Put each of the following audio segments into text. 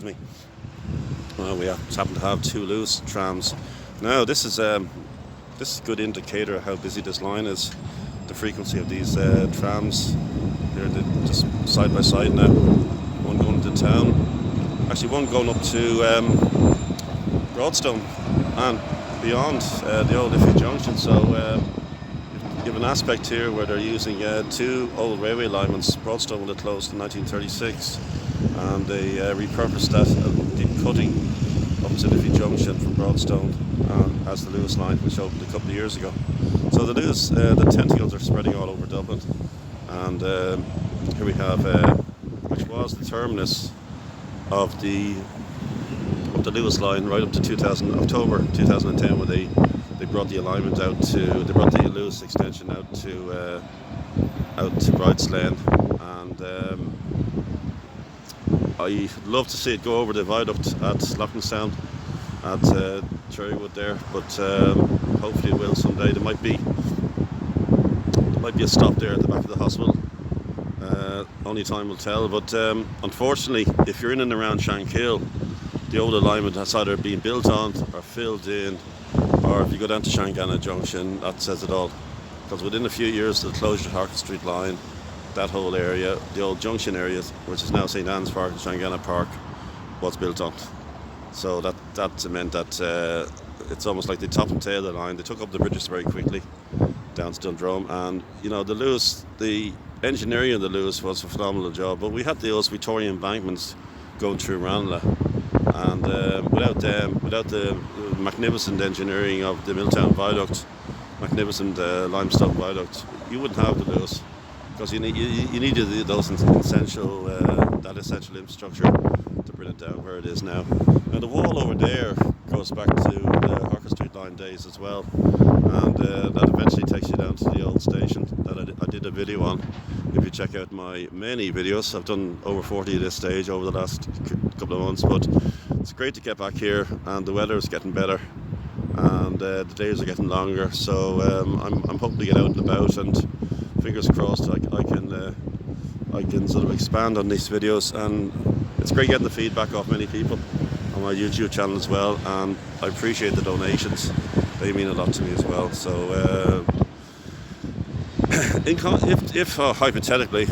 excuse me. Well, we just happen to have 2 Luas trams. Now this is a good indicator of how busy this line is. The frequency of these trams. They're just side by side now. One going to town. Actually, one going up to Broadstone and beyond the old Iffy Junction. So you have an aspect here where they're using 2 old railway alignments. Broadstone would have closed in 1936, and they repurposed that deep cutting up to Iffy Junction from Broadstone as the Luas line, which opened a couple of years ago. So the Luas, the tentacles are spreading all over Dublin, and here we have which was the terminus of the Luas line right up to October 2010, where they brought the alignment out to, they brought the Luas extension out to Brightslane, and I'd love to see it go over the viaduct at Loughnstown at Cherrywood there, but hopefully it will someday. There might be a stop there at the back of the hospital. Only time will tell, but unfortunately, if you're in and around Shankill, the old alignment has either been built on or filled in, or if you go down to Shangana Junction, that says it all. Because within a few years of the closure of the Harcourt Street line, that whole area, the old junction area, which is now St Anne's Park and Shangana Park, was built on. So that meant that it's almost like the top and tail of the line. They took up the bridges very quickly down to Dundrome, and the Luas, the engineering of the Luas was a phenomenal job, but we had those Victorian embankments going through Ranelagh, and without the magnificent engineering of the Milltown Viaduct, magnificent limestone viaduct, you wouldn't have the Luas, because you needed those essential infrastructure to bring it down where it is now. Now the wall over there goes back to the Harcourt Street line days as well, and that eventually takes you down to the old station that I did a video on. If you check out my many videos, I've done over 40 at this stage over the last couple of months, but it's great to get back here, and the weather is getting better, and the days are getting longer, so I'm hoping to get out and about, and fingers crossed I can sort of expand on these videos. And it's great getting the feedback off many people on my YouTube channel as well, and I appreciate the donations. They mean a lot to me as well. So if hypothetically,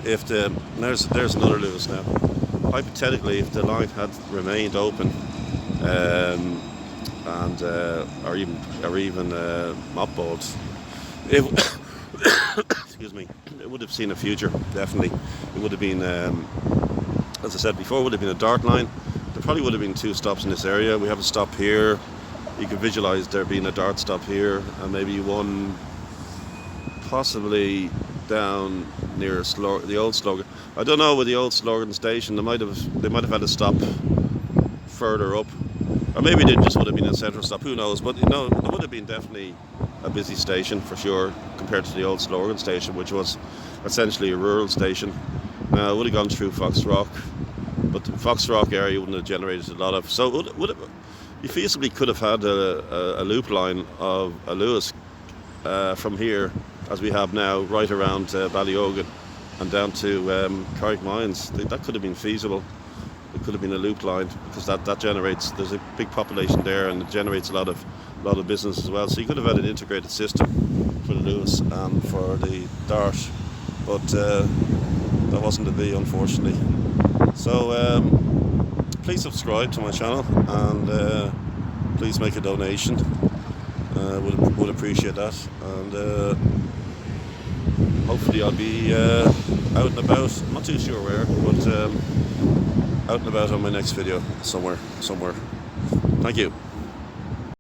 if there's another Luas now, hypothetically, if the line had remained open and or even mothballed, excuse me, it would have seen a future, definitely. It would have been, as I said before, it would have been a dart line. There probably would have been 2 stops in this area. We have a stop here. You can visualise there being a dart stop here, and maybe one possibly down near the old Slogan. I don't know, with the old Slogan station, they might have had a stop further up, or maybe they just would have been a central stop. Who knows? But it would have been definitely a busy station for sure compared to the old Slogan station, which was essentially a rural station. Now it would have gone through Foxrock, but the Foxrock area wouldn't have generated a lot of. So you feasibly could have had a loop line of a Luas from here, as we have now, right around Ballyogan and down to Carrick Mines. That could have been feasible. It could have been a loop line, because that generates. There's a big population there, and it generates a lot of business as well. So you could have had an integrated system for the Luas and for the Dart, but that wasn't to be, unfortunately. So please subscribe to my channel, and please make a donation. Would appreciate that, and hopefully I'll be out and about. I'm not too sure where, but out and about on my next video somewhere. Thank you.